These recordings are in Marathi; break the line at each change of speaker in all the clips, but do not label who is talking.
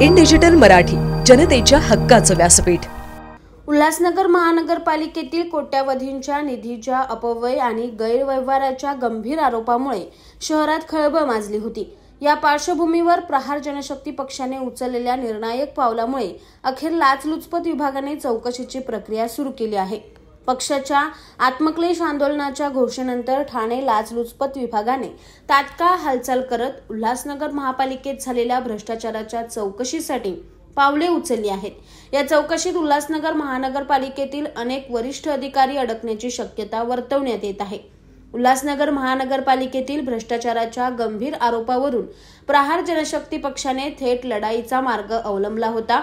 इन डिजिटल मराठी, जनतेच्या हक्काचं व्यासपीठ।
उल्हासनगर महानगरपालिकेतील कोट्यावधींच्या निधीच्या अपव्यय आणि गैरव्यवहाराच्या गंभीर आरोपामुळे शहरात खळबळ माजली होती। या पार्श्वभूमीवर प्रहार जनशक्ती पक्षाने उचललेल्या निर्णायक पावलामुळे अखेर लाचलुचपत विभागाने चौकशीची प्रक्रिया सुरू केली आहे। पक्षाच्या आत्मक्लेश आंदोलनाच्या घोषणेनंतर ठाणे लाचलुचपत विभागाने तात्काळ हालचाल करत उल्हासनगर महापालिकेत झालेल्या भ्रष्टाचाराच्या चौकशीसाठी पावले उचलली आहेत। या चौकशीत उल्हासनगर महानगरपालिकेतील अनेक वरिष्ठ अधिकारी अडकण्याची शक्यता वर्तवण्यात येत आहे। उल्हासनगर महानगरपालिकेतील भ्रष्टाचाराच्या गंभीर आरोपावरून प्रहार जनशक्ती पक्षाने थेट लढाईचा मार्ग अवलंबला होता।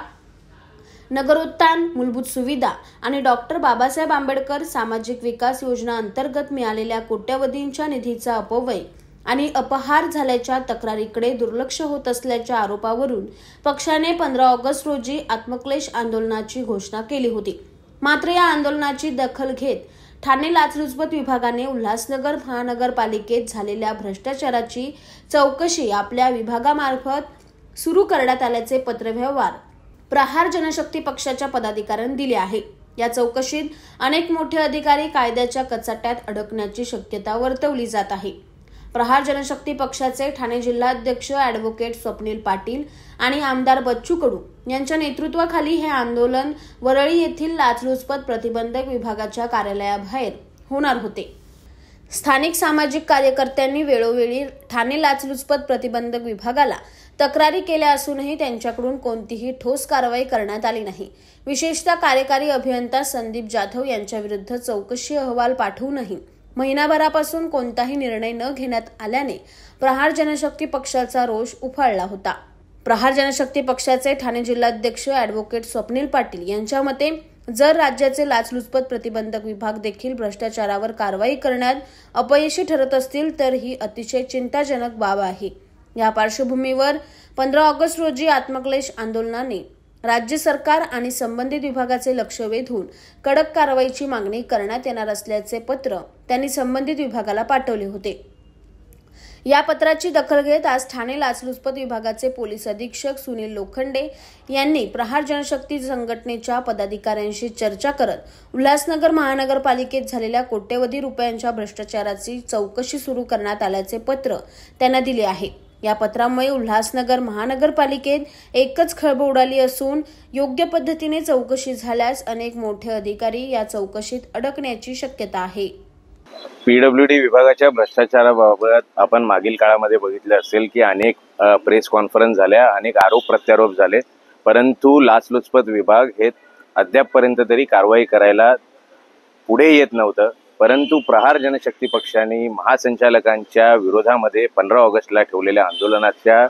नगरोत्थान, मूलभूत सुविधा आणि डॉक्टर बाबासाहेब आंबेडकर सामाजिक विकास योजना अंतर्गत मिळालेल्या कोट्यावधींच्या निधीचा अपव्यय आणि अपहार झाल्याच्या तक्रारीकडे दुर्लक्ष होत असल्याच्या आरोपावरून पक्षाने 15 ऑगस्ट रोजी आत्मक्लेश आंदोलनाची घोषणा केली होती। मात्र या आंदोलनाची दखल घेत ठाणे लाचलुचपत विभागाने उल्हासनगर महानगरपालिकेत झालेल्या भ्रष्टाचाराची चौकशी आपल्या विभागामार्फत सुरू करण्यात आल्याचे पत्रव्यवहार प्रहार जनशक्ती पक्षाच्या पदाधिकाऱ्यांनी दिले आहे। या चौकशीत अनेक मोठे अधिकारी कायद्याच्या कचाट्यात अडकण्याची शक्यता वर्तवली जात आहे। प्रहार जनशक्ती पक्षाचे ठाणे जिल्हाध्यक्ष ॲडव्होकेट स्वप्नील पाटील आणि आमदार बच्चू कडू यांच्या नेतृत्वाखाली हे आंदोलन वरळी येथील लाचलुचपत प्रतिबंधक विभागाच्या कार्यालयाबाहेर होणार होते। स्थानिक सामाजिक कार्यकर्त्यांनी वेळोवेळी ठाणे लाचलुचपत प्रतिबंधक विभागाला तक्रारी केल्या असूनही त्यांच्याकडून कोणतीही ठोस कारवाई करण्यात आली नाही। विशेषतः कार्यकारी अभियंता संदीप जाधव यांच्या विरुद्ध चौकशी अहवाल पाठवूनही महिनाभरापासून कोणताही निर्णय न घेण्यात आल्याने प्रहार जनशक्ती पक्षाचा रोष उफाळला होता। प्रहार जनशक्ती पक्षाचे ठाणे जिल्हाध्यक्ष ॲडव्होकेट स्वप्नील पाटील यांच्या मते जर राज्याचे लाचलुचपत प्रतिबंधक विभाग देखील भ्रष्टाचारावर कारवाई करण्यात अपयशी ठरत असतील तर ही अतिशय चिंताजनक बाब आहे। या पार्श्वभूमीवर 15 ऑगस्ट रोजी आत्मक्लेश आंदोलनाने राज्य सरकार आणि संबंधित विभागाचे लक्ष वेधून कडक कारवाईची मागणी करण्यात येणार असल्याचे पत्र त्यांनी संबंधित विभागाला पाठवले होते। या पत्राची दखल घेत आज ठाणे लाचलुचपत विभागाचे पोलीस अधीक्षक सुनील लोखंडे यांनी प्रहार जनशक्ती संघटनेच्या पदाधिकाऱ्यांशी चर्चा करत उल्हासनगर महानगरपालिकेत झालेल्या कोट्यवधी रुपयांच्या भ्रष्टाचाराची चौकशी सुरू करण्यात आल्याचे पत्र त्यांना दिले आहे। या पत्रामुळे उल्हासनगर महानगरपालिकेत एकच खळबळ उडाली असून योग्य पद्धतीने चौकशी झाल्यास अनेक मोठे अधिकारी या चौकशीत अडकण्याची शक्यता आहे।
पीडब्ल्यूडी विभागाच्या भ्रष्टाचाराबाबत आपण मागील काळामध्ये बघितले असेल की अनेक प्रेस कॉन्फरन्स झाल्या, अनेक आरोप प्रत्यारोप झाले, परंतु लाचलुचपत विभाग हे अद्यापपर्यंत तरी कारवाई करायला पुढे येत नव्हतं। परंतु प्रहार जनशक्ती पक्षाने महासंचालकांच्या विरोधामध्ये 15 ऑगस्टला ठेवलेल्या आंदोलनाच्या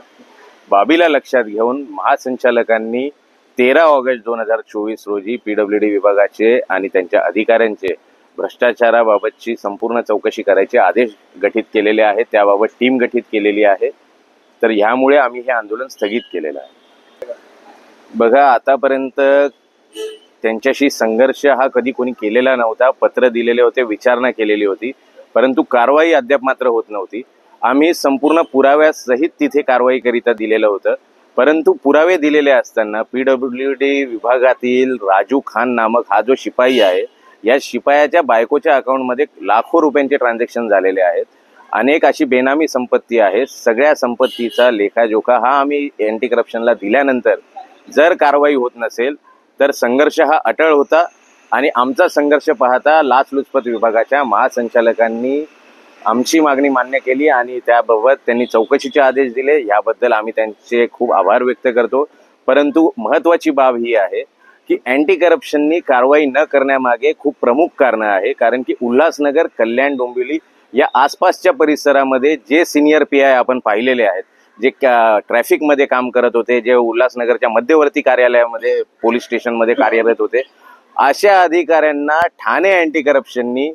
बाबीला लक्षात घेऊन महासंचालकांनी 13 ऑगस्ट 2024 रोजी पीडब्ल्यूडी विभागाचे आणि त्यांच्या अधिकाऱ्यांचे भ्रष्टाचाराबाबतची संपूर्ण चौकशी करायचे आदेश गठीत केलेले आहेत। त्याबाबत टीम गठीत केलेली आहे। तर ह्यामुळे आम्ही हे आंदोलन स्थगित केलेलं आहे। बघा, आतापर्यंत त्यांच्याशी संघर्ष हा कधी कोणी केलेला नव्हता। पत्र दिलेले होते, विचारणा केलेली होती, परंतु कारवाई अद्याप मात्र होत नव्हती। आम्ही संपूर्ण पुराव्यासहित तिथे कारवाई करिता दिलेलं होतं, परंतु पुरावे दिलेले असताना पीडब्ल्यूडी विभागातील राजू खान नामक हा जो शिपाई आहे, या शिपायाच्या बायकोच्या अकाउंटमध्ये लाखो रुपयांचे ट्रान्झॅक्शन झालेले आहेत। अनेक अशी बेनामी संपत्ती आहे। सगळ्या संपत्तीचा लेखाजोखा हा आम्ही अँटी करप्शनला दिल्यानंतर जर कारवाई होत नसेल तर संघर्ष हा अटळ होता आणि आमचा संघर्ष पाहता लाचलुचपत विभागाच्या महासंचालकांनी आमची मागणी मान्य केली आणि त्याबाबत त्यांनी चौकशीचे आदेश दिले। याबद्दल आम्ही त्यांचे खूप आभार व्यक्त करतो। परंतु महत्त्वाची बाब ही आहे की अँटी करप्शननी कारवाई न करण्यामागे खूप प्रमुख कारण आहे, कारण की उल्हासनगर, कल्याण, डोंबिवली या आसपासच्या परिसरामध्ये जे सिनियर पीआय आपण पाहिलेले आहेत, जे ट्रॅफिकमध्ये काम करत होते, जे उल्हासनगरच्या मध्यवर्ती कार्यालयामध्ये पोलीस स्टेशनमध्ये कार्यरत होते, अशा अधिकाऱ्यांना ठाणे अँटी करप्शननी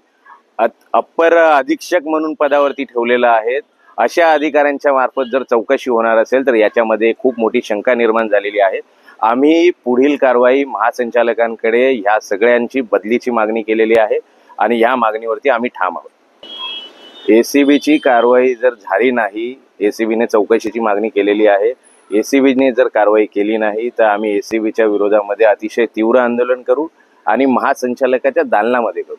अप्पर अधीक्षक म्हणून पदावरती ठेवलेलं आहे। अशा अधिकाऱ्यांच्या मार्फत जर चौकशी होणार असेल तर याच्यामध्ये खूप मोठी शंका निर्माण झालेली आहे। आम्ही पुढील कारवाई महासंचालकांकडे ह्या सगळ्यांची बदलीची मागणी केलेली आहे आणि ह्या मागणीवरती आम्ही ठाम आहोत। एसीबीची कारवाई जर झाली नाही, एसीबीने चौकशीची मागणी केलेली आहे, ACBने जर कारवाई केली नाही तर आम्ही ACBच्या विरोधामध्ये अतिशय तीव्र आंदोलन करू आणि महासंचालकाच्या दालनामध्ये करू।